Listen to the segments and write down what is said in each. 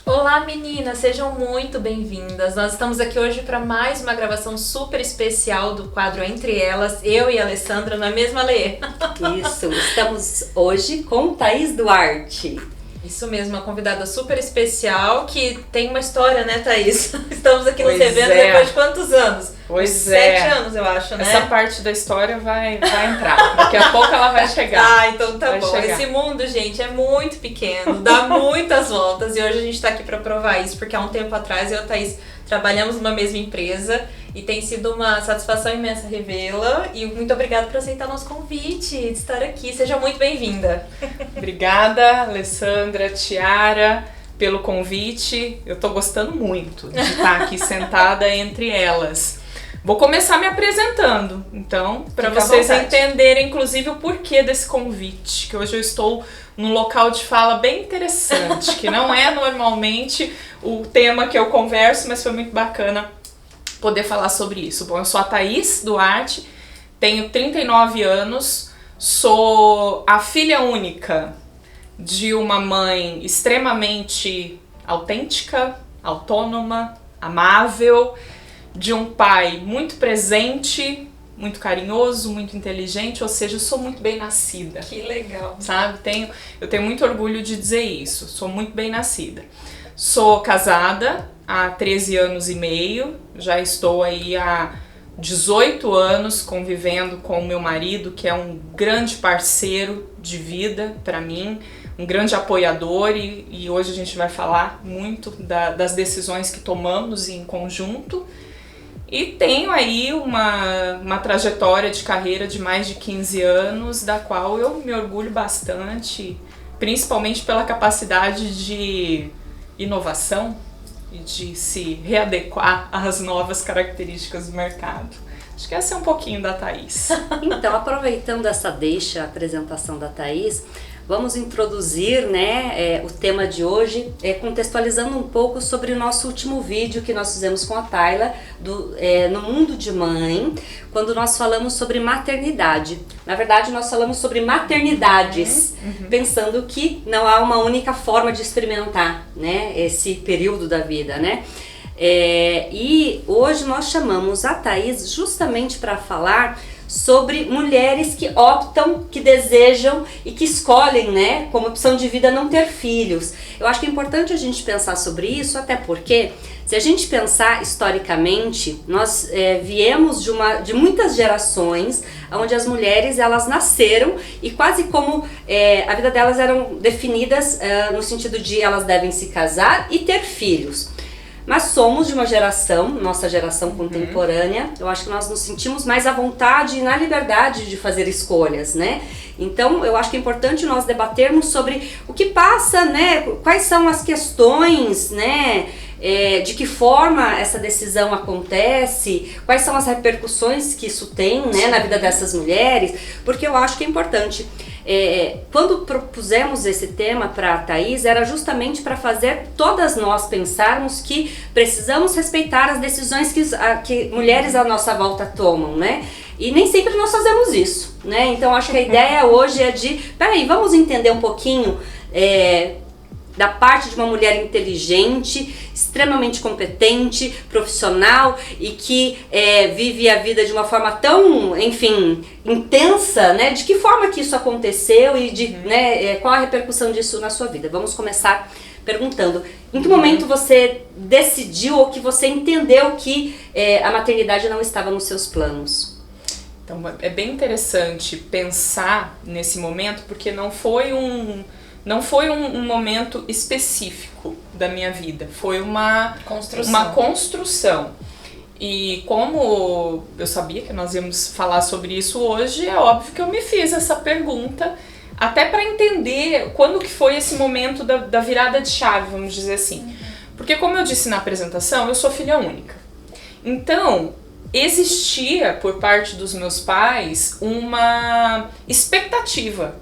Olá meninas, sejam muito bem-vindas. Nós estamos aqui hoje para mais uma gravação super especial do quadro Entre Elas, eu e a Alessandra na mesma Lê. Isso, estamos hoje com Thaís Duarte. Isso mesmo, uma convidada super especial que tem uma história, né, Thaís? Estamos aqui nos revendo depois de quantos anos? Pois 7 anos, eu acho, né? Essa parte da história vai entrar. Daqui a pouco ela vai chegar. Ah, então tá bom. Esse mundo, gente, é muito pequeno, dá muitas voltas e hoje a gente tá aqui pra provar isso, porque há um tempo atrás eu e a Thaís trabalhamos numa mesma empresa e tem sido uma satisfação imensa revê-la e muito obrigada por aceitar nosso convite de estar aqui. Seja muito bem-vinda. Obrigada, Alessandra, Tiara, pelo convite. Eu tô gostando muito de estar aqui sentada entre elas. Vou começar me apresentando, então, para vocês entenderem, inclusive, o porquê desse convite, que hoje eu estou num local de fala bem interessante, que não é normalmente o tema que eu converso, mas foi muito bacana poder falar sobre isso. Bom, eu sou a Thaís Duarte, tenho 39 anos, sou a filha única de uma mãe extremamente autêntica, autônoma, amável, de um pai muito presente, muito carinhoso, muito inteligente, ou seja, eu sou muito bem nascida. Que legal. Sabe? Eu tenho muito orgulho de dizer isso, sou muito bem nascida. Sou casada há 13 anos e meio, já estou aí há 18 anos convivendo com o meu marido, que é um grande parceiro de vida para mim, um grande apoiador e hoje a gente vai falar muito das decisões que tomamos em conjunto. E tenho aí uma trajetória de carreira de mais de 15 anos, da qual eu me orgulho bastante, principalmente pela capacidade de inovação e de se readequar às novas características do mercado. Acho que essa é um pouquinho da Thaís. Então, aproveitando essa deixa, a apresentação da Thaís, vamos introduzir, o tema de hoje, contextualizando um pouco sobre o nosso último vídeo que nós fizemos com a Tayla, no Mundo de Mãe, quando nós falamos sobre maternidade. Na verdade, nós falamos sobre maternidades, pensando que não há uma única forma de experimentar, esse período da vida, e hoje nós chamamos a Thaís justamente para falar sobre mulheres que optam, que desejam e que escolhem, como opção de vida não ter filhos. Eu acho que é importante a gente pensar sobre isso, até porque se a gente pensar historicamente, nós viemos de muitas gerações onde as mulheres elas nasceram e quase como a vida delas eram definidas no sentido de elas devem se casar e ter filhos. Mas somos de uma geração, nossa geração contemporânea, eu acho que nós nos sentimos mais à vontade e na liberdade de fazer escolhas, Então, eu acho que é importante nós debatermos sobre o que passa, quais são as questões, de que forma essa decisão acontece, quais são as repercussões que isso tem, na vida dessas mulheres, porque eu acho que é importante. Quando propusemos esse tema para a Thaís, era justamente para fazer todas nós pensarmos que precisamos respeitar as decisões que mulheres à nossa volta tomam, E nem sempre nós fazemos isso, Então acho que a ideia hoje é de, vamos entender um pouquinho da parte de uma mulher inteligente, extremamente competente, profissional e que vive a vida de uma forma tão, intensa, De que forma que isso aconteceu e qual a repercussão disso na sua vida? Vamos começar perguntando, em que momento você decidiu ou que você entendeu que a maternidade não estava nos seus planos? Então é bem interessante pensar nesse momento, porque não foi um momento específico da minha vida, foi uma construção. E como eu sabia que nós íamos falar sobre isso hoje, é óbvio que eu me fiz essa pergunta, até para entender quando que foi esse momento da virada de chave, vamos dizer assim. Porque como eu disse na apresentação, eu sou filha única. Então, existia por parte dos meus pais uma expectativa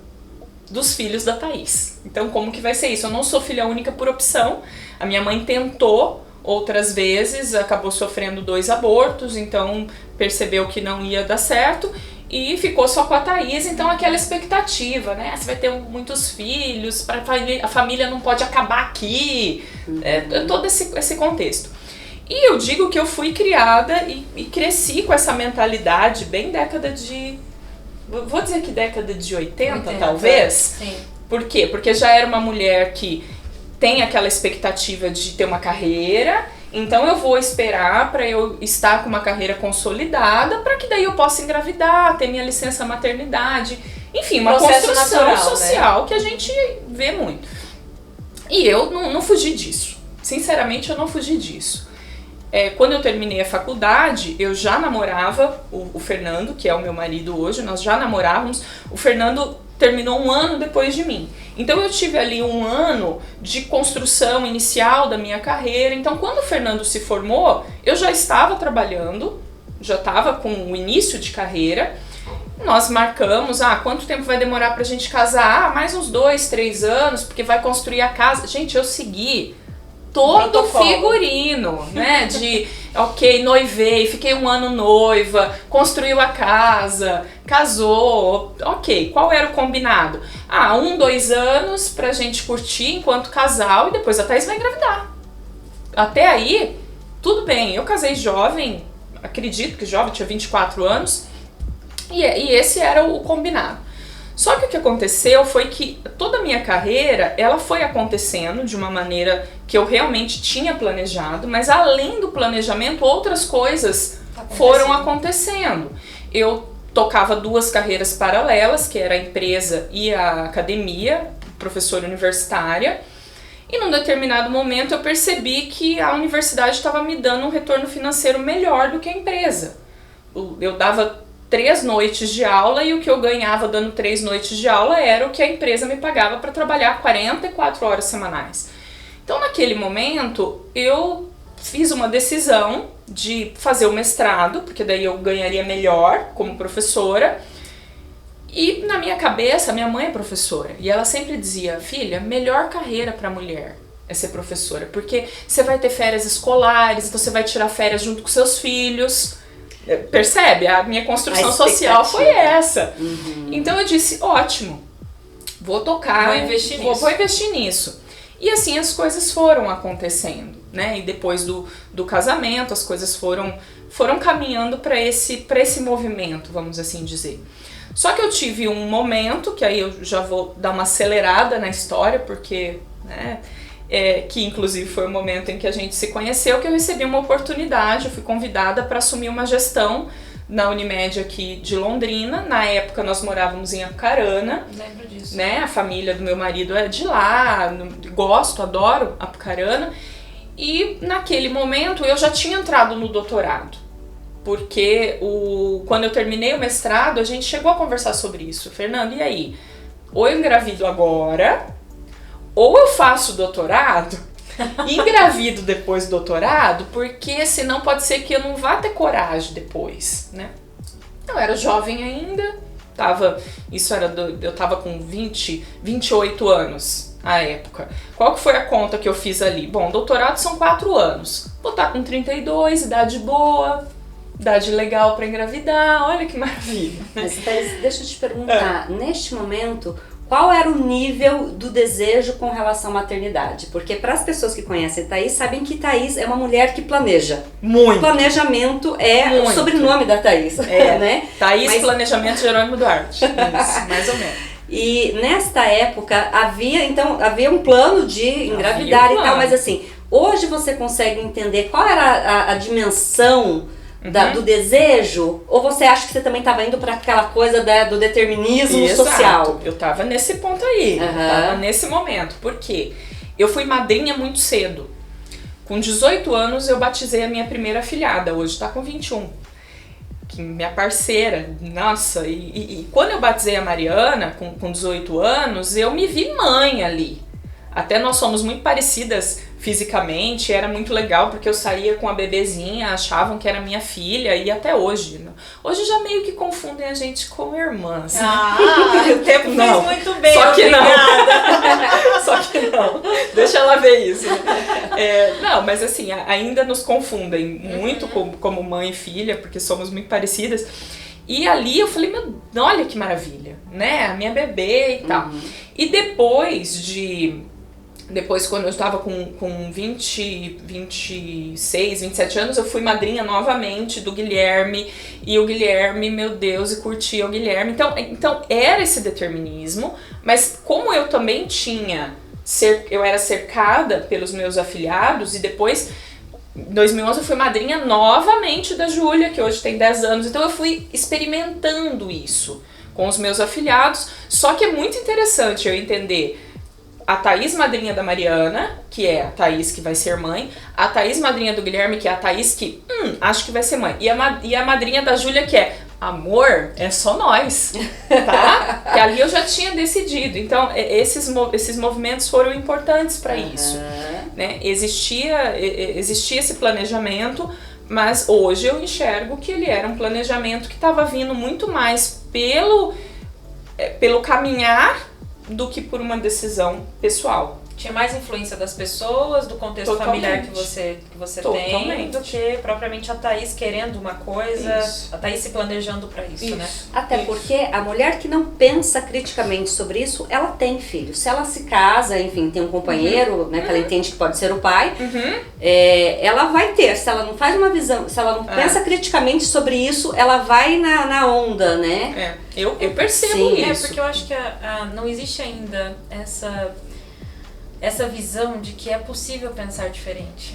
dos filhos da Thaís. Então, como que vai ser isso? Eu não sou filha única por opção. A minha mãe tentou outras vezes, acabou sofrendo 2 abortos, então percebeu que não ia dar certo. e ficou só com a Thaís, então aquela expectativa, né? Você vai ter muitos filhos, a família não pode acabar aqui, todo esse contexto. E eu digo que eu fui criada e cresci com essa mentalidade bem década de... Vou dizer que década de 80 talvez. Sim. Por quê? Porque já era uma mulher que tem aquela expectativa de ter uma carreira, então eu vou esperar para eu estar com uma carreira consolidada, para que daí eu possa engravidar, ter minha licença maternidade, enfim, uma construção natural, social, né? Que a gente vê muito. E eu não fugi disso. Sinceramente, eu não fugi disso. Quando eu terminei a faculdade, eu já namorava o Fernando, que é o meu marido hoje, nós já namorávamos. O Fernando terminou 1 ano depois de mim. Então eu tive ali 1 ano de construção inicial da minha carreira. Então quando o Fernando se formou, eu já estava trabalhando, já estava com o início de carreira. Nós marcamos, quanto tempo vai demorar pra gente casar? Mais uns 2, 3 anos, porque vai construir a casa. Gente, eu segui todo o figurino, né, noivei, fiquei 1 ano noiva, construiu a casa, casou, qual era o combinado? 1, 2 anos pra gente curtir enquanto casal e depois a Thaís vai engravidar. Até aí, tudo bem, eu casei jovem, acredito que jovem, tinha 24 anos, e esse era o combinado. Só que o que aconteceu foi que toda a minha carreira, ela foi acontecendo de uma maneira que eu realmente tinha planejado, mas além do planejamento, outras coisas foram acontecendo. Eu tocava 2 carreiras paralelas, que era a empresa e a academia, professora universitária, e num determinado momento eu percebi que a universidade estava me dando um retorno financeiro melhor do que a empresa. Eu dava 3 noites de aula e o que eu ganhava dando 3 noites de aula era o que a empresa me pagava para trabalhar 44 horas semanais. Então, naquele momento, eu fiz uma decisão de fazer o mestrado, porque daí eu ganharia melhor como professora. E na minha cabeça, minha mãe é professora e ela sempre dizia: filha, melhor carreira para mulher é ser professora, porque você vai ter férias escolares, então você vai tirar férias junto com seus filhos. Percebe? A minha construção social foi essa. Então eu disse, ótimo, vou tocar, vou investir nisso. E assim as coisas foram acontecendo, né? E depois do casamento, as coisas foram caminhando para esse movimento, vamos assim dizer. Só que eu tive um momento, que aí eu já vou dar uma acelerada na história, porque, né, que inclusive foi o momento em que a gente se conheceu, que eu recebi uma oportunidade, eu fui convidada para assumir uma gestão na Unimed aqui de Londrina. Na época nós morávamos em Apucarana. Lembro disso. Né? A família do meu marido é de lá, adoro Apucarana. E naquele momento eu já tinha entrado no doutorado, porque quando eu terminei o mestrado a gente chegou a conversar sobre isso. Fernando, e aí? Ou eu engravido agora, ou eu faço doutorado e engravido depois do doutorado, porque senão pode ser que eu não vá ter coragem depois, né? Eu era jovem ainda, eu tava com 28 anos à época. Qual que foi a conta que eu fiz ali? Bom, doutorado são 4 anos, vou estar com 32, idade boa, idade legal para engravidar, olha que maravilha. Mas Thaís, deixa eu te perguntar, neste momento, qual era o nível do desejo com relação à maternidade? Porque para as pessoas que conhecem Thaís, sabem que Thaís é uma mulher que planeja. Muito. Planejamento é o sobrenome da Thaís, né? Thaís Planejamento Jerônimo Duarte. Isso, mais ou menos. E nesta época havia um plano de engravidar e tal, mas assim, hoje você consegue entender qual era a dimensão do desejo, ou você acha que você também estava indo para aquela coisa do determinismo social? Eu tava nesse ponto aí, tava nesse momento, porque eu fui madrinha muito cedo. Com 18 anos eu batizei a minha primeira afilhada, hoje tá com 21, que minha parceira, nossa, e quando eu batizei a Mariana com 18 anos, eu me vi mãe ali. Até nós somos muito parecidas fisicamente, era muito legal porque eu saía com a bebezinha, achavam que era minha filha, e até hoje. Hoje já meio que confundem a gente com irmãs. O tempo fez muito bem, só que obrigada. Só que não, deixa ela ver isso. Não, mas assim, ainda nos confundem muito como mãe e filha, porque somos muito parecidas. E ali eu falei, olha que maravilha, né? A minha bebê e tal. E depois quando eu estava com 26, 27 anos, eu fui madrinha novamente do Guilherme. E o Guilherme, meu Deus, e curtia o Guilherme. Então era esse determinismo, mas como eu também eu era cercada pelos meus afilhados, e depois, em 2011, eu fui madrinha novamente da Júlia, que hoje tem 10 anos. Então eu fui experimentando isso com os meus afilhados. Só que é muito interessante eu entender a Thaís madrinha da Mariana, que é a Thaís que vai ser mãe, a Thaís madrinha do Guilherme, que é a Thaís que acho que vai ser mãe, e a madrinha da Júlia, que é amor, é só nós, tá? Que ali eu já tinha decidido. Então esses movimentos foram importantes para isso, né? Existia esse planejamento, mas hoje eu enxergo que ele era um planejamento que estava vindo muito mais pelo caminhar do que por uma decisão pessoal. Tinha mais influência das pessoas, do contexto familiar que você tem, do que propriamente a Thaís querendo uma coisa, a Thaís se planejando para isso, né? Até porque a mulher que não pensa criticamente sobre isso, ela tem filhos. Se ela se casa, enfim, tem um companheiro, né, que ela entende que pode ser o pai, ela vai ter. Se ela não faz uma visão, se ela não pensa criticamente sobre isso, ela vai na onda, né? Eu percebo isso. Porque eu acho que não existe ainda essa visão de que é possível pensar diferente,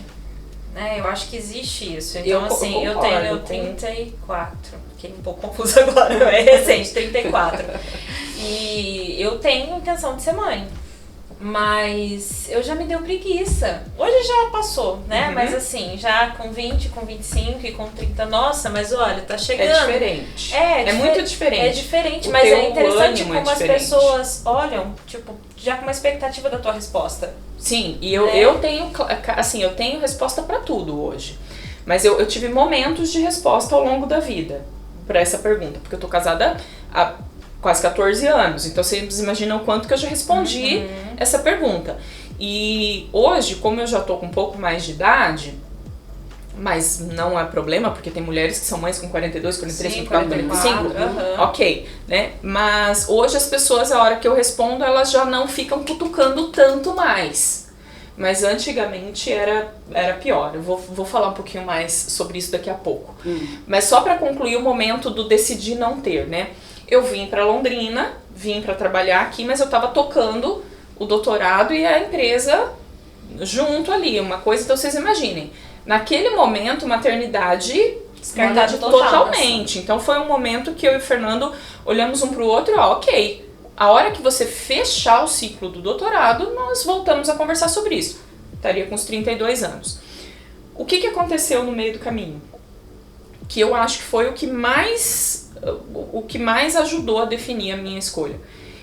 né? Eu acho que existe isso. Então, assim, eu tenho 34, fiquei um pouco confusa agora, é recente, 34. E eu tenho intenção de ser mãe, mas eu já me deu preguiça. Hoje já passou, né? Mas assim, já com 20, com 25 e com 30, nossa, mas olha, tá chegando. É diferente. É muito diferente. É diferente, mas é interessante como as pessoas olham, tipo, já com uma expectativa da tua resposta. Sim, e eu tenho resposta pra tudo hoje. Mas eu tive momentos de resposta ao longo da vida pra essa pergunta, porque eu tô casada há quase 14 anos, então vocês imaginam o quanto que eu já respondi essa pergunta. E hoje, como eu já tô com um pouco mais de idade, mas não é problema, porque tem mulheres que são mães com 42, 43, 44, 45, ok, né? Mas hoje as pessoas, a hora que eu respondo, elas já não ficam cutucando tanto mais. Mas antigamente era pior. Eu vou falar um pouquinho mais sobre isso daqui a pouco. Mas só para concluir o momento do decidir não ter, né? Eu vim para Londrina, vim para trabalhar aqui, mas eu tava tocando o doutorado e a empresa junto ali, uma coisa, então vocês imaginem. Naquele momento, maternidade descartada totalmente. Então foi um momento que eu e o Fernando olhamos um pro outro e ok, a hora que você fechar o ciclo do doutorado, nós voltamos a conversar sobre isso. Estaria com os 32 anos. O que aconteceu no meio do caminho? Que eu acho que foi o que mais ajudou a definir a minha escolha.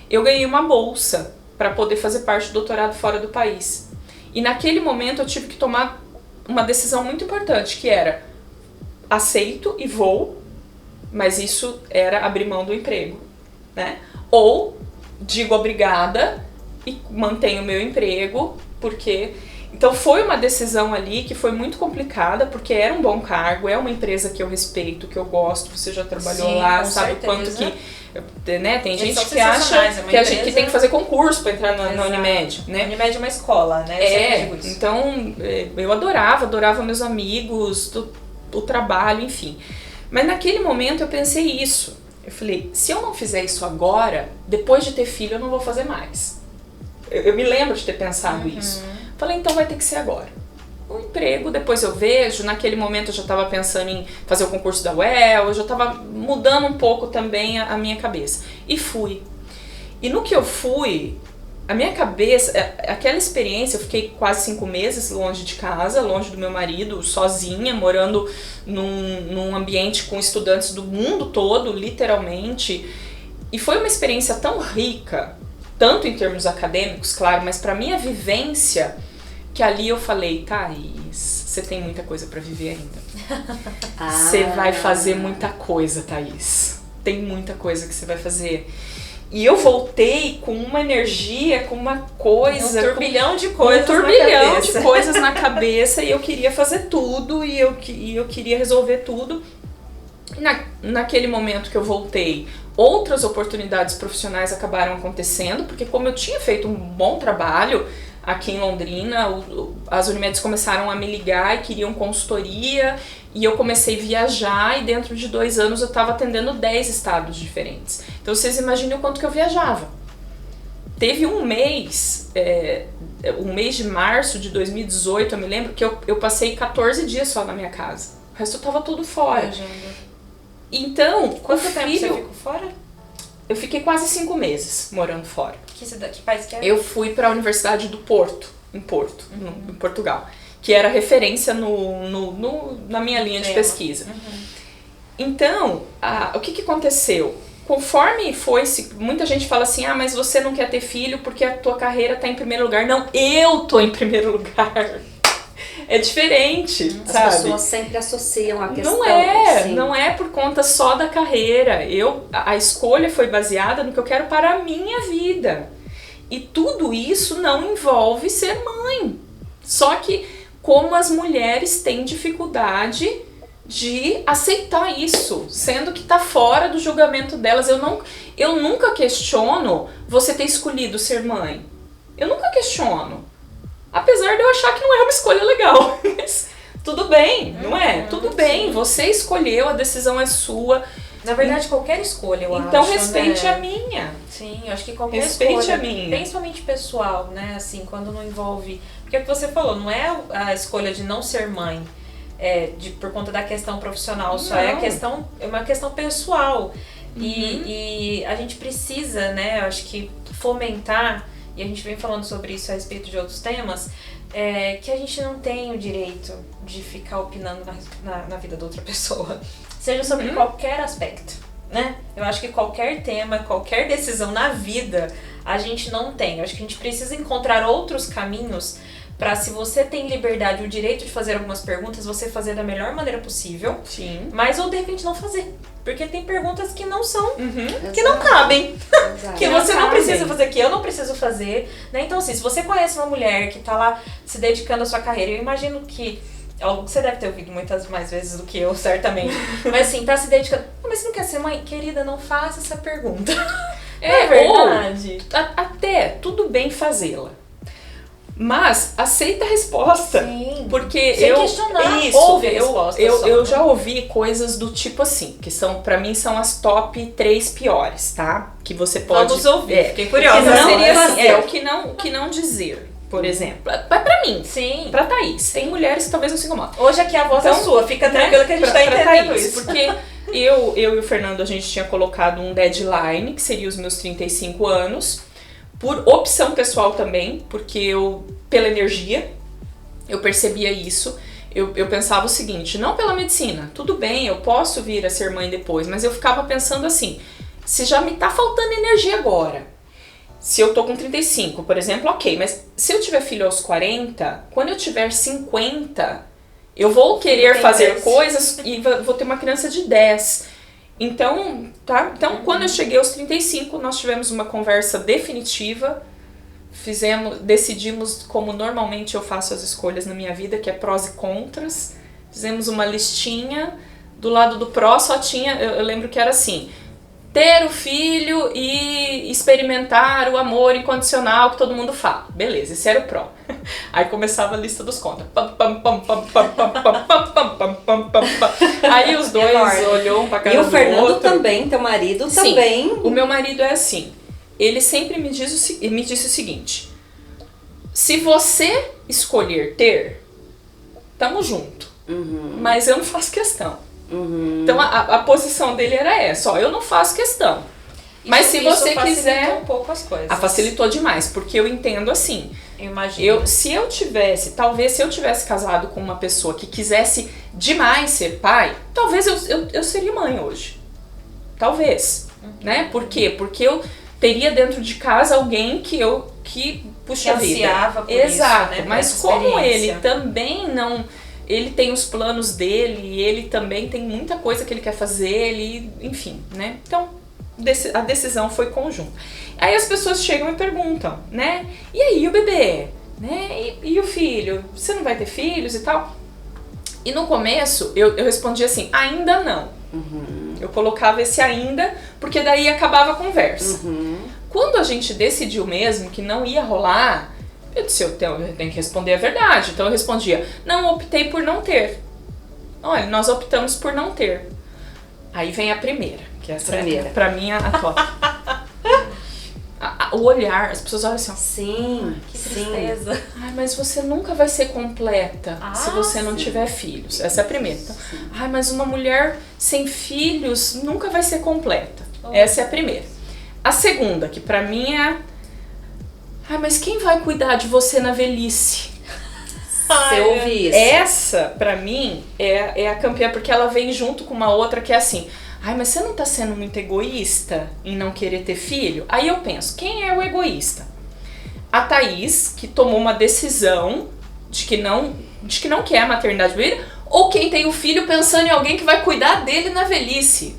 Eu ganhei uma bolsa para poder fazer parte do doutorado fora do país. E naquele momento eu tive que tomar uma decisão muito importante, que era aceito e vou, mas isso era abrir mão do emprego, né? Ou digo obrigada e mantenho o meu emprego, porque... Então foi uma decisão ali que foi muito complicada, porque era um bom cargo, é uma empresa que eu respeito, que eu gosto, você já trabalhou lá, sabe o quanto que... Né? Tem gente que acha que tem que fazer concurso para entrar na Unimed, né? A Unimed é uma escola, né? Então eu adorava meus amigos, o trabalho, enfim. Mas naquele momento eu pensei isso. Eu falei, se eu não fizer isso agora, depois de ter filho eu não vou fazer mais. Eu me lembro de ter pensado isso. Falei, então vai ter que ser agora. O emprego, depois eu vejo. Naquele momento eu já estava pensando em fazer o concurso da UEL, eu já estava mudando um pouco também a minha cabeça. E fui. E no que eu fui, a minha cabeça, aquela experiência, eu fiquei quase 5 meses longe de casa, longe do meu marido, sozinha, morando num ambiente com estudantes do mundo todo, literalmente. E foi uma experiência tão rica, tanto em termos acadêmicos, claro, mas para minha vivência, que ali eu falei, Thaís, você tem muita coisa para viver ainda. Você vai fazer muita coisa, Thaís. Tem muita coisa que você vai fazer. E eu voltei com uma energia, com uma coisa... Um turbilhão de coisas na cabeça, e eu queria fazer tudo, e eu queria resolver tudo. Naquele momento que eu voltei, outras oportunidades profissionais acabaram acontecendo, porque como eu tinha feito um bom trabalho aqui em Londrina, as Unimedes começaram a me ligar e queriam consultoria, e eu comecei a viajar, e dentro de 2 anos eu estava atendendo 10 estados diferentes. Então vocês imaginem o quanto que eu viajava. Teve um mês de março de 2018, eu me lembro, que eu passei 14 dias só na minha casa. O resto eu tava tudo fora. Então, quanto tempo você ficou fora? Eu fiquei quase 5 meses morando fora. Que país que é? Eu fui para a Universidade do Porto, em Portugal, que era referência na minha linha de pesquisa. Então, o que aconteceu? Conforme muita gente fala assim, mas você não quer ter filho porque a tua carreira tá em primeiro lugar. Não, eu tô em primeiro lugar. É diferente, sabe? As pessoas sempre associam a questão. Não é por conta só da carreira. A escolha foi baseada no que eu quero para a minha vida. E tudo isso não envolve ser mãe. Só que como as mulheres têm dificuldade de aceitar isso, sendo que tá fora do julgamento delas. Eu nunca questiono você ter escolhido ser mãe. Eu nunca questiono. Apesar de eu achar que não é uma escolha legal. Mas tudo bem, não é? Tudo bem, você escolheu, a decisão é sua. Na verdade, qualquer escolha, eu acho. Então respeite a minha. Sim, eu acho que qualquer respeite escolha, a minha. Principalmente pessoal, né? Assim, quando não envolve... Porque é o que você falou, não é a escolha de não ser mãe por conta da questão profissional, só é uma questão pessoal. E a gente precisa, né, eu acho que fomentar, e a gente vem falando sobre isso a respeito de outros temas, que a gente não tem o direito de ficar opinando na vida da outra pessoa, seja sobre qualquer aspecto, né? Eu acho que qualquer tema, qualquer decisão na vida, a gente não tem. Eu acho que a gente precisa encontrar outros caminhos para, se você tem liberdade, o direito de fazer algumas perguntas, você fazer da melhor maneira possível. Sim. Mas ou de repente não fazer. Porque tem perguntas que não são, que não cabem. Que você não precisa fazer, que eu não preciso fazer. Né? Então, assim, se você conhece uma mulher que tá lá se dedicando à sua carreira, eu imagino que você deve ter ouvido muitas mais vezes do que eu, certamente. Mas assim, tá se dedicando. Mas você não quer ser mãe? Querida, não faça essa pergunta. É verdade. Até tudo bem fazê-la. Mas aceita a resposta. Sim. Porque sem questionar, ouve a resposta. Eu já ouvi coisas do tipo assim, que pra mim são as top 3 piores, tá? Que você pode... Vamos ouvir, fiquei curiosa. Não seria assim, o que não dizer, por exemplo. Mas pra mim, sim, pra Thaís. Tem mulheres que talvez não se incomodam. Hoje aqui a voz é sua, fica tranquila que a gente tá entendendo Thaís, isso. Porque eu e o Fernando, a gente tinha colocado um deadline, que seria os meus 35 anos, por opção pessoal também, porque pela energia, eu percebia isso. Eu pensava o seguinte, não pela medicina, tudo bem, eu posso vir a ser mãe depois, mas eu ficava pensando assim, se já me tá faltando energia agora, se eu tô com 35, por exemplo, ok, mas se eu tiver filho aos 40, quando eu tiver 50, eu vou querer fazer coisas e vou ter uma criança de 10. Então, tá? Então, quando eu cheguei aos 35, nós tivemos uma conversa definitiva, decidimos como normalmente eu faço as escolhas na minha vida, que é prós e contras, fizemos uma listinha, do lado do pró só tinha, eu lembro que era assim, ter o filho e experimentar o amor incondicional que todo mundo fala. Beleza, esse era o pró. Aí começava a lista dos contras. Aí os dois olhou um pra cara do outro. E o Fernando também, teu marido também. Sim, o meu marido é assim. Ele sempre me disse o seguinte: se você escolher ter, tamo junto. Mas eu não faço questão. Então a posição dele era essa, eu não faço questão. Mas se você quiser... Facilitou um pouco as coisas. Facilitou demais, porque eu entendo assim. Eu imagino. Se eu tivesse casado com uma pessoa que quisesse demais ser pai, talvez eu seria mãe hoje. Talvez. Né? Por quê? Porque eu teria dentro de casa alguém que puxa a vida. Por exato. isso, né? Mas como ele também não... Ele tem os planos dele, e ele também tem muita coisa que ele quer fazer, enfim, né? Então, a decisão foi conjunta. Aí as pessoas chegam e perguntam, né? E aí, o bebê? Né? E o filho? Você não vai ter filhos e tal? E no começo, eu respondi assim, ainda não. Eu colocava esse ainda, porque daí acabava a conversa. Uhum. Quando a gente decidiu mesmo que não ia rolar, eu disse, eu tenho que responder a verdade. Então eu respondia, não, optei por não ter. Olha, nós optamos por não ter. Aí vem a primeira, que essa é pra mim a top. O olhar, as pessoas olham assim, ó. Sim, Que tristeza. Ai, mas você nunca vai ser completa se você não tiver filhos. Essa é a primeira. Então, ai, mas uma mulher sem filhos nunca vai ser completa. Essa é a primeira. A segunda, que pra mim é... Ai, mas quem vai cuidar de você na velhice? Você ouve isso. Essa, pra mim, é a campeã, porque ela vem junto com uma outra que é assim... Ai, mas você não tá sendo muito egoísta em não querer ter filho? Aí eu penso, quem é o egoísta? A Thaís, que tomou uma decisão de que não quer a maternidade vida, ou quem tem o filho pensando em alguém que vai cuidar dele na velhice?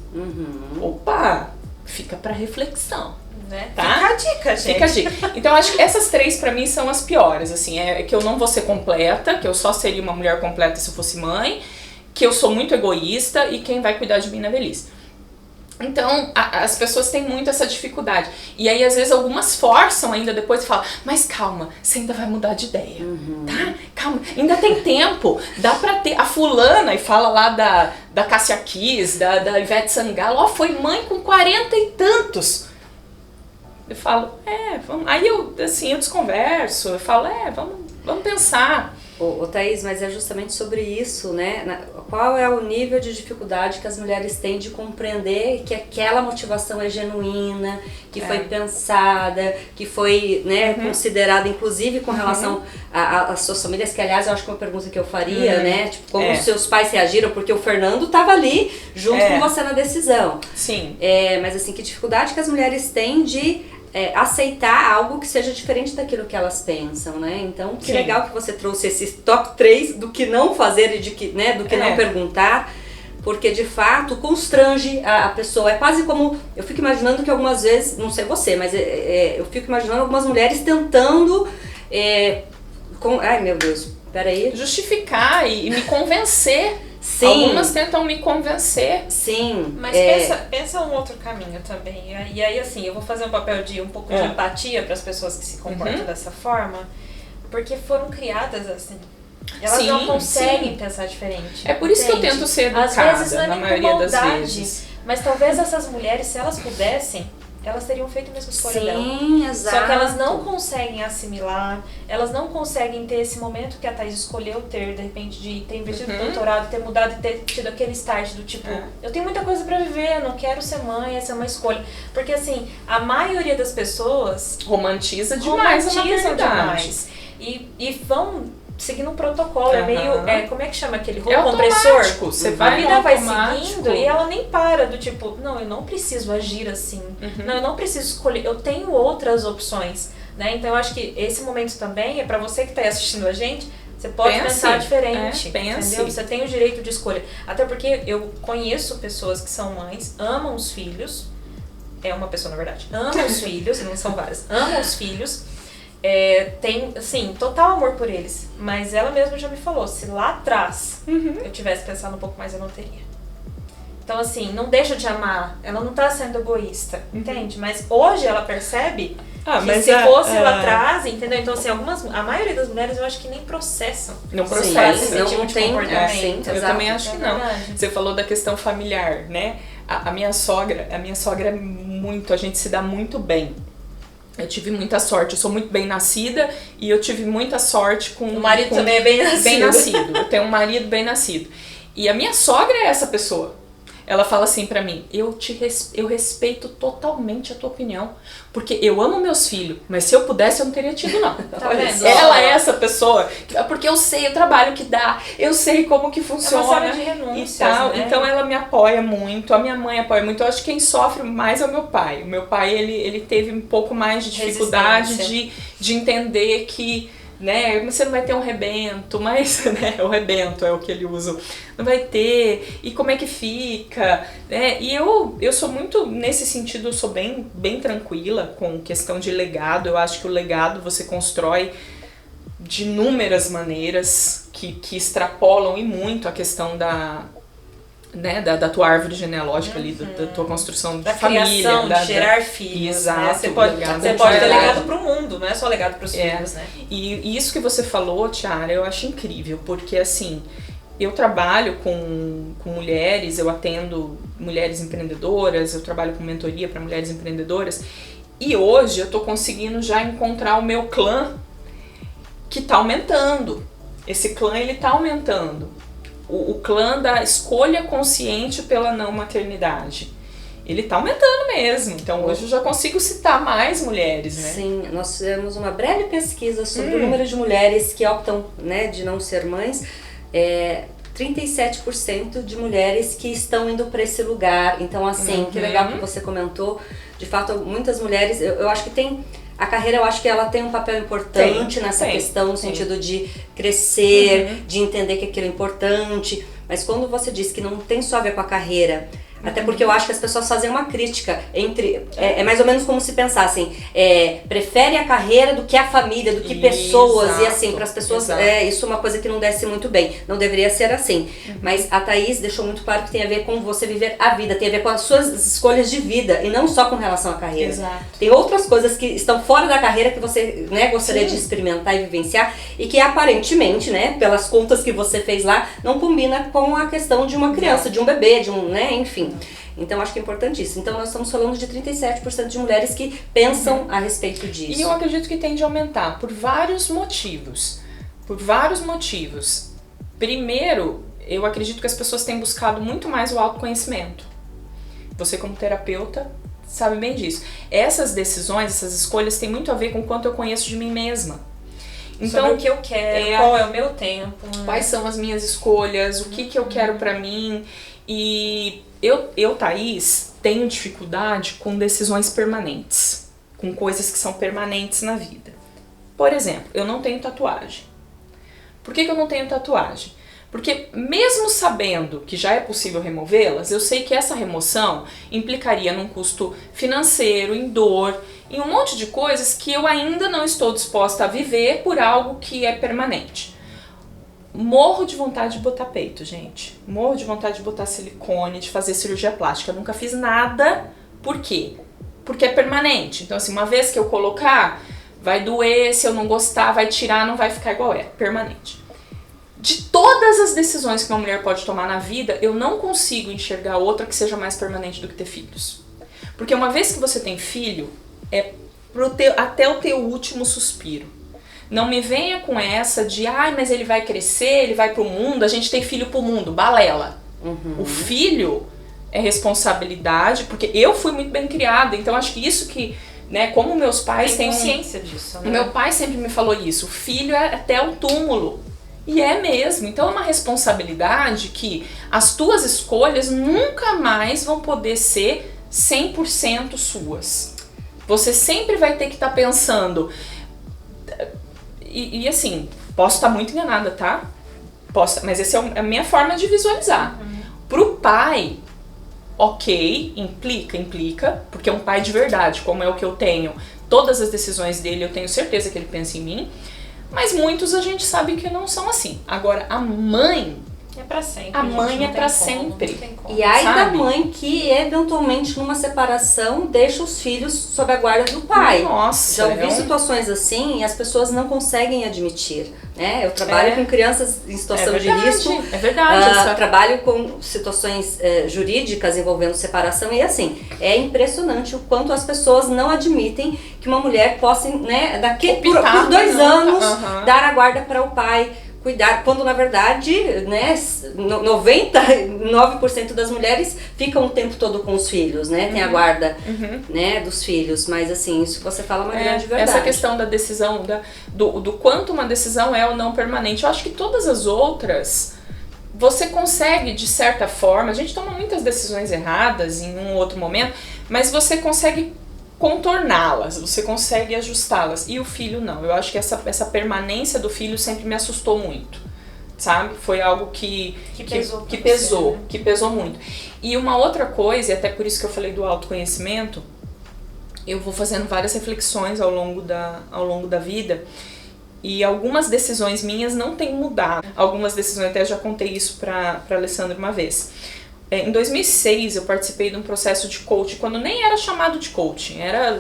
Opa, fica pra reflexão. Né? Tá? Fica a dica, gente. Fica a dica. Então, acho que essas três pra mim são as piores, assim, é que eu não vou ser completa, que eu só seria uma mulher completa se eu fosse mãe, que eu sou muito egoísta e quem vai cuidar de mim na velhice. Então, as pessoas têm muito essa dificuldade. E aí, às vezes, algumas forçam ainda depois e falam, mas calma, você ainda vai mudar de ideia, tá? Calma, ainda tem tempo, dá pra ter... A fulana, e fala lá da Cássia Kiss, da Ivete Sangalo, ó, foi mãe com 40 e tantos. Eu falo, vamos... Aí eu desconverso, eu falo, vamos pensar. Ô Thaís, mas é justamente sobre isso, né? Qual é o nível de dificuldade que as mulheres têm de compreender que aquela motivação é genuína, que foi pensada, que foi, né, considerada, inclusive com relação às suas famílias, que aliás eu acho que é uma pergunta que eu faria, né? Tipo, como os seus pais reagiram, porque o Fernando estava ali junto com você na decisão. Sim. Mas assim, que dificuldade que as mulheres têm de aceitar algo que seja diferente daquilo que elas pensam, né? Então, que legal que você trouxe esses top 3 do que não fazer e do que não perguntar, porque de fato constrange a pessoa. É quase como, eu fico imaginando que algumas vezes, não sei você, mas eu fico imaginando algumas mulheres tentando, ai meu Deus, peraí. Justificar e me convencer. Sim. Algumas tentam me convencer. Sim. Mas pensa um outro caminho também. E aí, assim, eu vou fazer um papel de um pouco de empatia para as pessoas que se comportam dessa forma, porque foram criadas assim. Elas não conseguem pensar diferente. É por isso que eu tento ser educada, às vezes não é na nem maioria por das maldade, vezes. mas talvez essas mulheres, se elas pudessem, elas teriam feito a mesma escolha dela. Sim, exato. Só que elas não conseguem assimilar, elas não conseguem ter esse momento que a Thaís escolheu ter, de repente, de ter investido no doutorado, ter mudado e ter tido aquele start do tipo, eu tenho muita coisa pra viver, eu não quero ser mãe, essa é uma escolha. Porque assim, a maioria das pessoas romantiza demais a maternidade. E vão seguindo um protocolo, é meio, como é que chama aquele rolo compressor? Você vai, a vida vai seguindo e ela nem para do tipo, não, eu não preciso agir assim, não, eu não preciso escolher, eu tenho outras opções, né? Então eu acho que esse momento também é pra você que tá aí assistindo a gente, você pode pensar diferente, entendeu? Você tem o direito de escolha, até porque eu conheço pessoas que são mães, amam os filhos, é uma pessoa na verdade, ama os filhos, não são várias, ama os filhos, tem, assim, total amor por eles. Mas ela mesma já me falou, se lá atrás eu tivesse pensado um pouco mais, eu não teria. Então, assim, não deixa de amar. Ela não tá sendo egoísta, entende? Mas hoje ela percebe que se fosse lá atrás, entendeu? Então, assim, a maioria das mulheres eu acho que nem processam. Não processam. Esse tipo de comportamento. Eu também acho que não. Você falou da questão familiar, né? A minha sogra é muito, a gente se dá muito bem. Eu tive muita sorte, eu sou muito bem nascida e eu tive muita sorte com... O marido também é bem nascido. Bem nascido, eu tenho um marido bem nascido. E a minha sogra é essa pessoa. Ela fala assim pra mim, eu respeito totalmente a tua opinião, porque eu amo meus filhos, mas se eu pudesse eu não teria tido não. Tá vendo? Ela é essa pessoa, porque eu sei o trabalho que dá, eu sei como que funciona. É uma série de renúncias, e tal. né? Então ela me apoia muito, a minha mãe apoia muito. Eu acho que quem sofre mais é o meu pai. O meu pai, ele teve um pouco mais de dificuldade de entender que... né, você não vai ter um rebento, mas, né, o rebento é o que ele usa, não vai ter, e como é que fica, né, e eu sou muito, nesse sentido, eu sou bem tranquila com questão de legado. Eu acho que o legado você constrói de inúmeras maneiras que extrapolam e muito a questão né, da tua árvore genealógica ali, da tua construção de da família. Criação, de gerar filhos. Exato. Né? Você pode ter legado pro mundo, não é só legado pros filhos, né? E isso que você falou, Tiara, eu acho incrível, porque assim, eu trabalho com mulheres, eu atendo mulheres empreendedoras, eu trabalho com mentoria para mulheres empreendedoras, e hoje eu tô conseguindo já encontrar o meu clã que tá aumentando. Esse clã, ele tá aumentando. O clã da escolha consciente pela não maternidade. Ele tá aumentando mesmo. Então hoje eu já consigo citar mais mulheres, né? Sim, nós fizemos uma breve pesquisa sobre o número de mulheres que optam, né, de não ser mães. 37% de mulheres que estão indo para esse lugar. Então, assim, que legal que você comentou. De fato, muitas mulheres, eu acho que tem... A carreira, eu acho que ela tem um papel importante nessa questão, no sentido de crescer, de entender que aquilo é importante. Mas quando você diz que não tem só a ver com a carreira, até porque eu acho que as pessoas fazem uma crítica entre... É mais ou menos como se pensassem, prefere a carreira do que a família, do que pessoas. Exato, e assim, para as pessoas, isso é uma coisa que não desce muito bem. Não deveria ser assim. Mas a Thaís deixou muito claro que tem a ver com você viver a vida, tem a ver com as suas escolhas de vida, e não só com relação à carreira. Exato. Tem outras coisas que estão fora da carreira que você, né, gostaria de experimentar e vivenciar, e que aparentemente, né, pelas contas que você fez lá, não combina com a questão de uma criança, de um bebê, de um, né, enfim. Então acho que é importantíssimo. Então nós estamos falando de 37% de mulheres que pensam a respeito disso. E eu acredito que tende a aumentar por vários motivos. Por vários motivos. Primeiro, eu acredito que as pessoas têm buscado muito mais o autoconhecimento. Você como terapeuta sabe bem disso. Essas decisões, essas escolhas têm muito a ver com o quanto eu conheço de mim mesma. Então, sobre o que eu quero, qual é o meu tempo. Quais são as minhas escolhas, o que eu quero pra mim. E eu, Thaís, tenho dificuldade com decisões permanentes, com coisas que são permanentes na vida. Por exemplo, eu não tenho tatuagem. Por que eu não tenho tatuagem? Porque mesmo sabendo que já é possível removê-las, eu sei que essa remoção implicaria num custo financeiro, em dor, em um monte de coisas que eu ainda não estou disposta a viver por algo que é permanente. Morro de vontade de botar peito, gente. Morro de vontade de botar silicone, de fazer cirurgia plástica. Eu nunca fiz nada. Por quê? Porque é permanente. Então, assim, uma vez que eu colocar, vai doer, se eu não gostar, vai tirar, não vai ficar igual é. Permanente. De todas as decisões que uma mulher pode tomar na vida, eu não consigo enxergar outra que seja mais permanente do que ter filhos. Porque uma vez que você tem filho, é até o teu último suspiro. Não me venha com essa de, mas ele vai crescer, ele vai pro mundo, a gente tem filho pro mundo, balela. O filho é responsabilidade, porque eu fui muito bem criada, então acho que isso que, né, como meus pais têm consciência disso, né? Meu pai sempre me falou isso, o filho é até o túmulo. E é mesmo, então é uma responsabilidade que as tuas escolhas nunca mais vão poder ser 100% suas. Você sempre vai ter que estar pensando... E assim, posso estar muito enganada, tá? Mas essa é a minha forma de visualizar. Pro pai, ok, implica, porque é um pai de verdade, como é o que eu tenho. Todas as decisões dele, eu tenho certeza que ele pensa em mim. Mas muitos a gente sabe que não são assim. Agora, a mãe... É pra sempre. A mãe é pra sempre. E aí da mãe que, eventualmente, numa separação, deixa os filhos sob a guarda do pai. Nossa. Já ouvi situações assim e as pessoas não conseguem admitir, né? Eu trabalho com crianças em situação de risco. É verdade. Trabalho com situações jurídicas envolvendo separação e assim, é impressionante o quanto as pessoas não admitem que uma mulher possa, né, por 2 anos, dar a guarda para o pai, cuidar, quando na verdade, né, 99% das mulheres ficam o tempo todo com os filhos, né, tem a guarda, né, dos filhos, mas assim, isso que você fala é uma grande verdade. Essa questão da decisão, do quanto uma decisão é ou não permanente, eu acho que todas as outras, você consegue de certa forma, a gente toma muitas decisões erradas em um outro momento, mas você consegue contorná-las, você consegue ajustá-las. E o filho não. Eu acho que essa permanência do filho sempre me assustou muito, sabe? Foi algo que pesou muito. E uma outra coisa, e até por isso que eu falei do autoconhecimento, eu vou fazendo várias reflexões ao longo da vida, e algumas decisões minhas não têm mudado. Algumas decisões, até já contei isso pra Alessandra uma vez. Em 2006 eu participei de um processo de coaching, quando nem era chamado de coaching, era,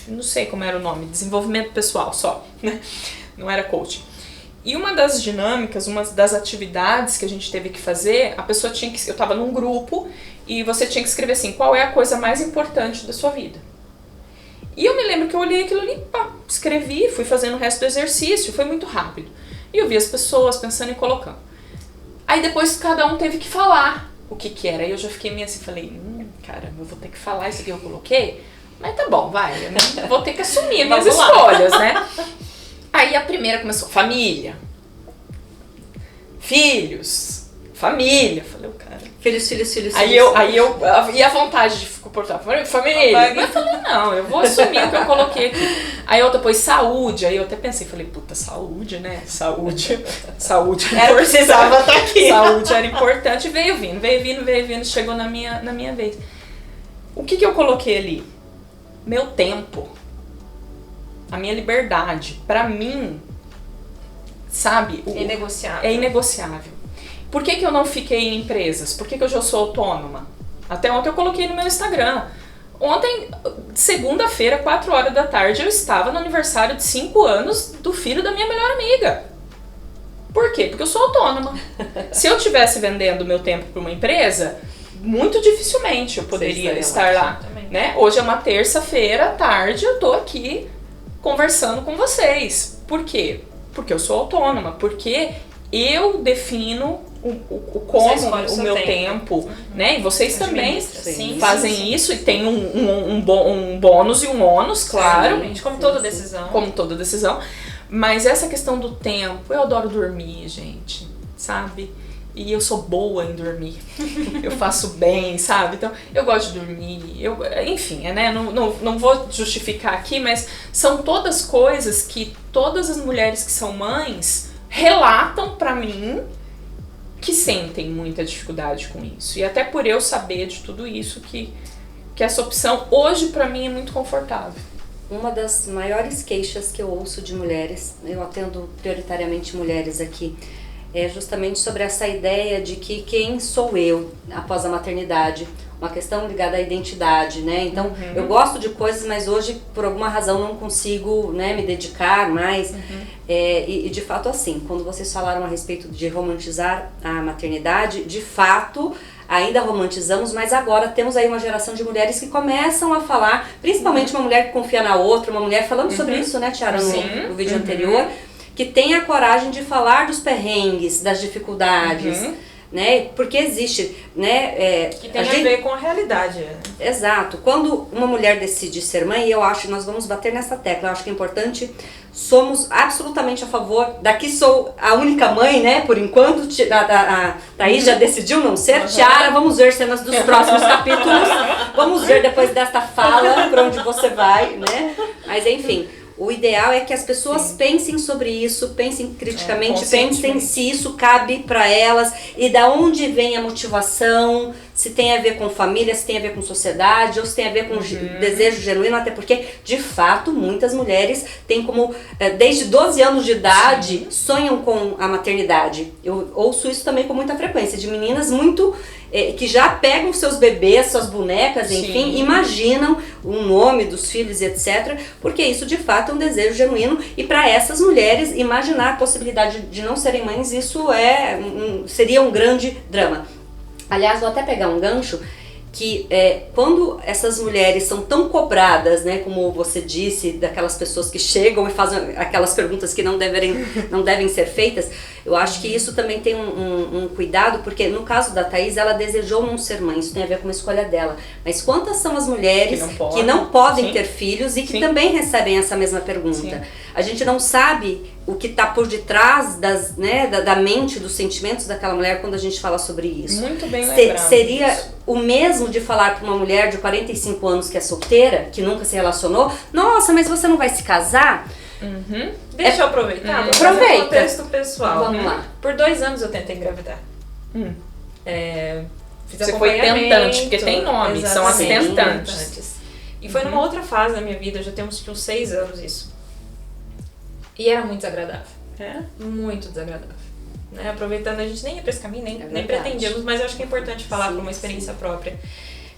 não sei como era o nome, desenvolvimento pessoal só, né? Não era coaching. E uma das dinâmicas, uma das atividades que a gente teve que fazer, a pessoa tinha que, eu estava num grupo e você tinha que escrever assim, qual é a coisa mais importante da sua vida? E eu me lembro que eu olhei aquilo ali, pá, escrevi, fui fazendo o resto do exercício, foi muito rápido. E eu vi as pessoas pensando e colocando. Aí depois cada um teve que falar o que era. Aí eu já fiquei meio assim, falei, caramba, eu vou ter que falar isso aqui que eu coloquei? Mas tá bom, vai, eu vou ter que assumir minhas escolhas, né? Aí a primeira começou, família, filhos, família. Falei, cara... Filhos. Aí eu e a vontade de comportar família. Mas eu falei, não, eu vou assumir o que eu coloquei aqui. Aí eu depois saúde, aí eu até pensei, falei, puta, saúde, né? Saúde precisava estar aqui. Saúde era importante, veio vindo, chegou na minha vez. O que eu coloquei ali? Meu tempo, a minha liberdade, pra mim, sabe? É inegociável. É inegociável. Por que eu não fiquei em empresas? Por que eu já sou autônoma? Até ontem eu coloquei no meu Instagram. Ontem, segunda-feira, 4 horas da tarde, eu estava no aniversário de 5 anos do filho da minha melhor amiga. Por quê? Porque eu sou autônoma. Se eu estivesse vendendo meu tempo para uma empresa, muito dificilmente eu poderia estar lá. Né? Hoje é uma terça-feira, à tarde, eu tô aqui conversando com vocês. Por quê? Porque eu sou autônoma. Porque eu defino o meu tempo, né? E vocês também fazem isso e tem um bônus e um ônus, claro. Como toda decisão. Como toda decisão. Mas essa questão do tempo, eu adoro dormir, gente, sabe? E eu sou boa em dormir. Eu faço bem, sabe? Então, eu gosto de dormir. Enfim, né? Não vou justificar aqui, mas são todas coisas que todas as mulheres que são mães relatam pra mim que sentem muita dificuldade com isso. E até por eu saber de tudo isso, que essa opção hoje pra mim é muito confortável. Uma das maiores queixas que eu ouço de mulheres, eu atendo prioritariamente mulheres aqui, é justamente sobre essa ideia de que quem sou eu após a maternidade, uma questão ligada à identidade, né? Então, eu gosto de coisas, mas hoje, por alguma razão, não consigo, né, me dedicar mais. E de fato, assim, quando vocês falaram a respeito de romantizar a maternidade, de fato, ainda romantizamos, mas agora temos aí uma geração de mulheres que começam a falar, principalmente uma mulher que confia na outra, uma mulher falando sobre isso, né, Tiara, no vídeo anterior, que tem a coragem de falar dos perrengues, das dificuldades, né? Porque existe, né? Que tem a ver com a realidade. Exato. Quando uma mulher decide ser mãe, eu acho que nós vamos bater nessa tecla, eu acho que é importante, somos absolutamente a favor, daqui sou a única mãe, né? Por enquanto, a Thaís já decidiu não ser, Tiara, vamos ver cenas dos próximos capítulos, vamos ver depois desta fala pra onde você vai, né? Mas enfim... O ideal é que as pessoas pensem sobre isso, pensem criticamente, pensem se isso cabe para elas e da onde vem a motivação, se tem a ver com família, se tem a ver com sociedade ou se tem a ver com desejo genuíno, até porque, de fato, muitas mulheres têm como, desde 12 anos de idade, sonham com a maternidade. Eu ouço isso também com muita frequência, de meninas muito... que já pegam seus bebês, suas bonecas, enfim, imaginam o nome dos filhos, etc. Porque isso de fato é um desejo genuíno e para essas mulheres imaginar a possibilidade de não serem mães, isso seria um grande drama. Aliás, vou até pegar um gancho que quando essas mulheres são tão cobradas, né, como você disse, daquelas pessoas que chegam e fazem aquelas perguntas que não devem ser feitas, eu acho que isso também tem um cuidado, porque no caso da Thaís, ela desejou não ser mãe, isso tem a ver com a escolha dela. Mas quantas são as mulheres que não podem ter filhos e que também recebem essa mesma pergunta? A gente não sabe o que está por detrás da mente, dos sentimentos daquela mulher quando a gente fala sobre isso. Muito bem lembrado. Seria o mesmo de falar para uma mulher de 45 anos que é solteira, que nunca se relacionou, nossa, mas você não vai se casar? Deixa eu aproveitar. Aproveita. Contexto pessoal. Vamos lá. Por 2 anos eu tentei engravidar. Fiz você foi tentante, porque tem nome, são as tentantes. E foi numa outra fase da minha vida, já temos uns 6 anos isso. E era muito desagradável. Muito desagradável. né? Aproveitando, a gente nem ia pra esse caminho, nem verdade. pretendíamos, mas eu acho que é importante falar por uma experiência própria.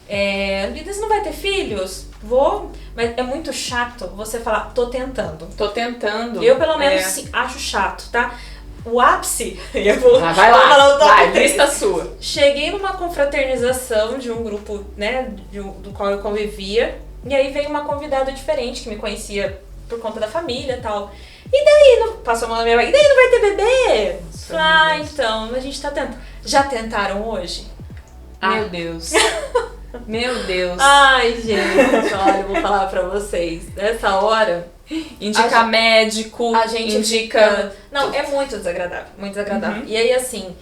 Você não vai ter filhos? Vou, mas é muito chato você falar, tô tentando. Tô tentando. Eu, pelo menos, sim, acho chato, tá? O ápice, eu vou vai lá, falar o top vai, 3. lista sua. Cheguei numa confraternização de um grupo, né, do qual eu convivia, e aí veio uma convidada diferente que me conhecia por conta da família e tal. E daí, passou a mão na minha barriga, e daí não vai ter bebê? Então, a gente tá tentando. Já tentaram hoje? Meu Deus. Meu Deus. Ai, gente, olha, eu vou falar pra vocês. Nessa hora... Indica médico, A gente indica... Não, é muito desagradável, muito desagradável. Uhum. E aí, assim,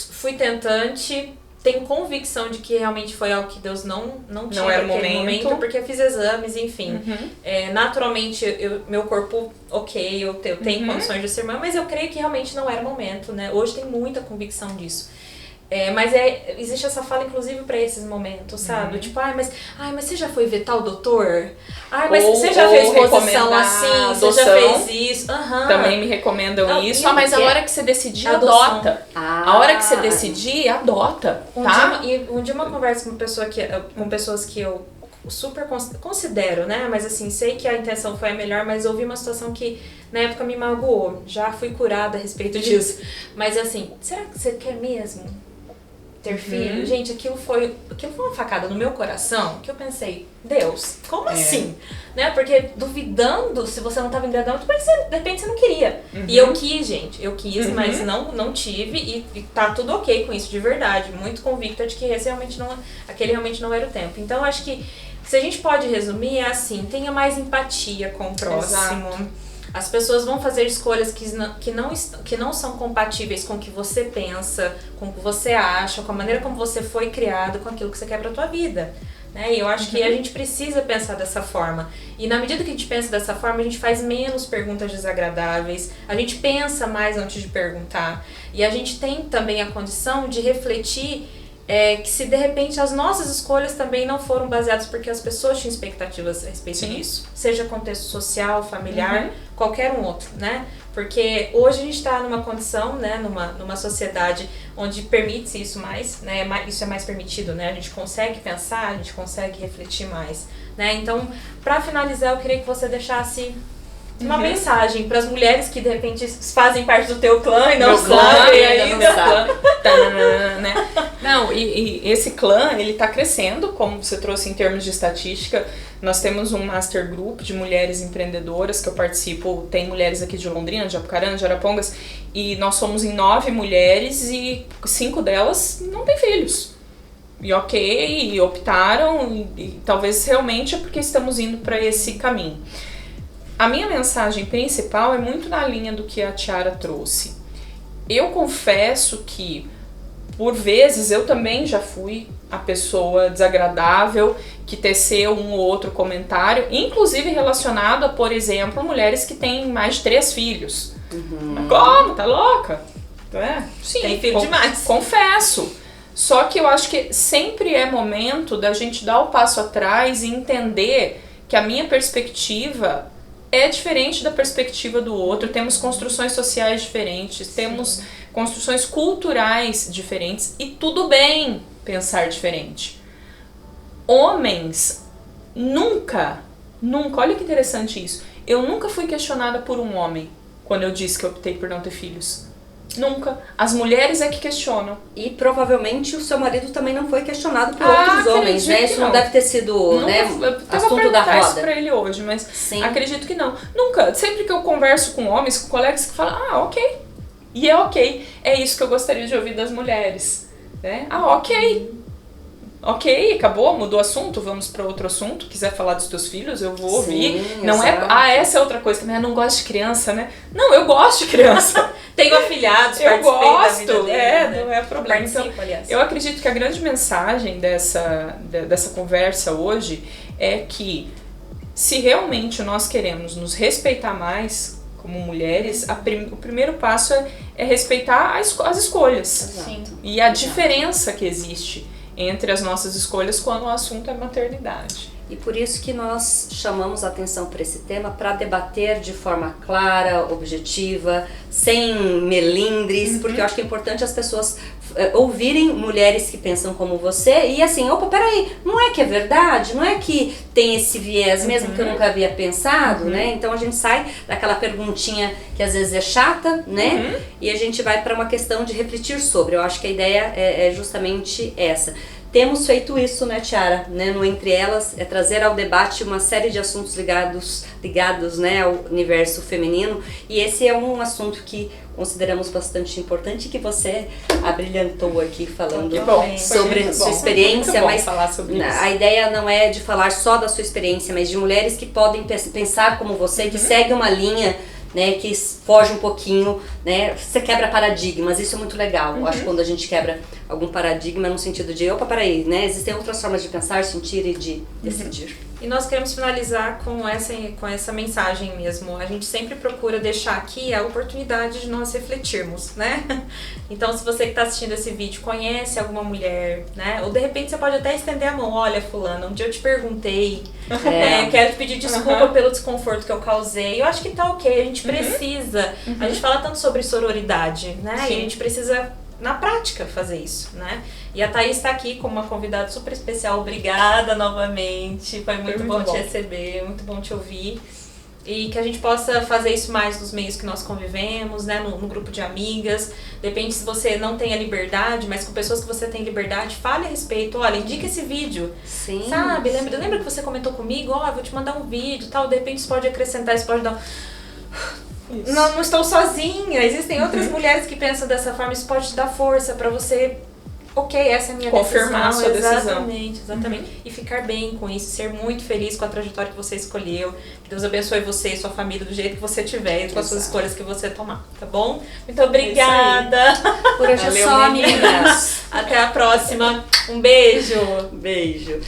fui tentante, tenho convicção de que realmente foi algo que Deus não tinha era o naquele momento, porque eu fiz exames, enfim. Uhum. Naturalmente, meu corpo, ok, eu tenho Uhum. condições de ser mãe, mas eu creio que realmente não era o momento, né? Hoje tem muita convicção disso. Mas existe essa fala, inclusive, pra esses momentos, sabe? Uhum. Tipo, mas você já foi ver tal doutor? Mas Ou- você já fez ou posição recomendar assim? Você já adoção. fez isso? Aham. Também me recomendam Não, isso. e o Mas a que é? hora que você decidir, Adoção. adota. A hora que você decidir, adota, tá? Um dia uma conversa com pessoas que eu super considero, né? Mas assim, sei que a intenção foi a melhor, mas houve uma situação que na época me magoou. Já fui curada a respeito disso. Mas assim, será que você quer mesmo ter filho? Gente, aquilo foi uma facada no meu coração, que eu pensei, Deus, como assim? Né? Porque duvidando se você não estava engravidando, de repente você não queria. E eu quis, gente, mas não tive, e tá tudo ok com isso, de verdade. Muito convicta de que aquele realmente não era o tempo. Então, eu acho que se a gente pode resumir, é assim, tenha mais empatia com o próximo. Exato. As pessoas vão fazer escolhas que não são compatíveis com o que você pensa, com o que você acha, com a maneira como você foi criado, com aquilo que você quer pra tua vida. Né? E eu acho que a gente precisa pensar dessa forma. E na medida que a gente pensa dessa forma, a gente faz menos perguntas desagradáveis, a gente pensa mais antes de perguntar. E a gente tem também a condição de refletir que se de repente as nossas escolhas também não foram baseadas porque as pessoas tinham expectativas a respeito disso. Seja contexto social, familiar, qualquer um outro, né? Porque hoje a gente está numa condição, né, numa sociedade onde permite-se isso mais, né? Isso é mais permitido, né? A gente consegue pensar, a gente consegue refletir mais, né? Então, para finalizar, eu queria que você deixasse uma mensagem para as mulheres que de repente fazem parte do teu clã e não sabem ainda. Não, e esse clã, ele tá crescendo, como você trouxe em termos de estatística. Nós temos um master group de mulheres empreendedoras que eu participo. Tem mulheres aqui de Londrina, de Apucarana, de Arapongas, e nós somos em 9 mulheres e 5 delas não têm filhos. E ok, e optaram, e talvez realmente é porque estamos indo para esse caminho. A minha mensagem principal é muito na linha do que a Tiara trouxe. Eu confesso que, por vezes, eu também já fui a pessoa desagradável que teceu um ou outro comentário, inclusive relacionado a, por exemplo, mulheres que têm mais de 3 filhos. Mas como? Tá louca? Sim, tem filho demais. Confesso. Só que eu acho que sempre é momento da gente dar o passo atrás e entender que a minha perspectiva é diferente da perspectiva do outro. Temos construções sociais diferentes, temos construções culturais diferentes, e tudo bem pensar diferente. Homens nunca, olha que interessante isso, eu nunca fui questionada por um homem quando eu disse que eu optei por não ter filhos. Nunca. As mulheres é que questionam. E provavelmente o seu marido também não foi questionado por outros homens, né? Isso não deve ter sido, né, assunto da roda. Isso pra ele hoje, mas acredito que não. Nunca. Sempre que eu converso com homens, com colegas que falam, ok. E é ok. É isso que eu gostaria de ouvir das mulheres. Né? Ok. Ok, acabou, mudou o assunto, vamos para outro assunto. Quiser falar dos teus filhos, eu vou ouvir. Não exato. Essa é outra coisa também. Não gosto de criança, né? Não, eu gosto de criança. Tenho afilhados, eu gosto, da vida dele, não é problema. Então, eu acredito que a grande mensagem dessa conversa hoje é que, se realmente nós queremos nos respeitar mais como mulheres, o primeiro passo é respeitar as escolhas. Exato. E a diferença que existe entre as nossas escolhas quando o assunto é maternidade. E por isso que nós chamamos a atenção para esse tema, para debater de forma clara, objetiva, sem melindres, porque eu acho que é importante as pessoas ouvirem mulheres que pensam como você e assim, opa, peraí, não é que é verdade? Não é que tem esse viés mesmo que eu nunca havia pensado, né? Então a gente sai daquela perguntinha que às vezes é chata, né? E a gente vai para uma questão de refletir sobre. Eu acho que a ideia é justamente essa. Temos feito isso, né, Tiara? Né, no Entre Elas, é trazer ao debate uma série de assuntos ligados, né, ao universo feminino. E esse é um assunto que consideramos bastante importante e que você abrilhantou aqui falando sobre sua experiência. Mas falar sobre isso. A ideia não é de falar só da sua experiência, mas de mulheres que podem pensar como você, que segue uma linha, né, que foge um pouquinho, né, você quebra paradigmas, isso é muito legal. Eu acho que quando a gente quebra algum paradigma no sentido de, opa, peraí, né, existem outras formas de pensar, sentir e de decidir. E nós queremos finalizar com essa mensagem mesmo. A gente sempre procura deixar aqui a oportunidade de nós refletirmos, né? Então, se você que está assistindo esse vídeo conhece alguma mulher, né? Ou de repente você pode até estender a mão. Olha, fulana, um dia eu te perguntei, quero te pedir desculpa pelo desconforto que eu causei. Eu acho que tá ok, a gente precisa. A gente fala tanto sobre sororidade, né? Sim. E a gente precisa, na prática, fazer isso, né? E a Thaís está aqui como uma convidada super especial. Obrigada novamente. Foi muito bom te receber, muito bom te ouvir. E que a gente possa fazer isso mais nos meios que nós convivemos, né? No grupo de amigas. Depende se você não tem a liberdade, mas com pessoas que você tem liberdade, fale a respeito. Olha, indica esse vídeo. Sim. Sabe? Lembra que você comentou comigo? Ó, vou te mandar um vídeo, tal. De repente isso pode acrescentar, isso pode dar... Não estou sozinha, existem outras mulheres que pensam dessa forma, isso pode te dar força pra você, ok, essa é a minha confirmar decisão. A sua decisão. Exatamente. E ficar bem com isso, ser muito feliz com a trajetória que você escolheu. Que Deus abençoe você e sua família do jeito que você tiver e com as suas escolhas que você tomar, tá bom? Muito obrigada! Por hoje é só, meninas. Até a próxima. Um beijo! Beijo.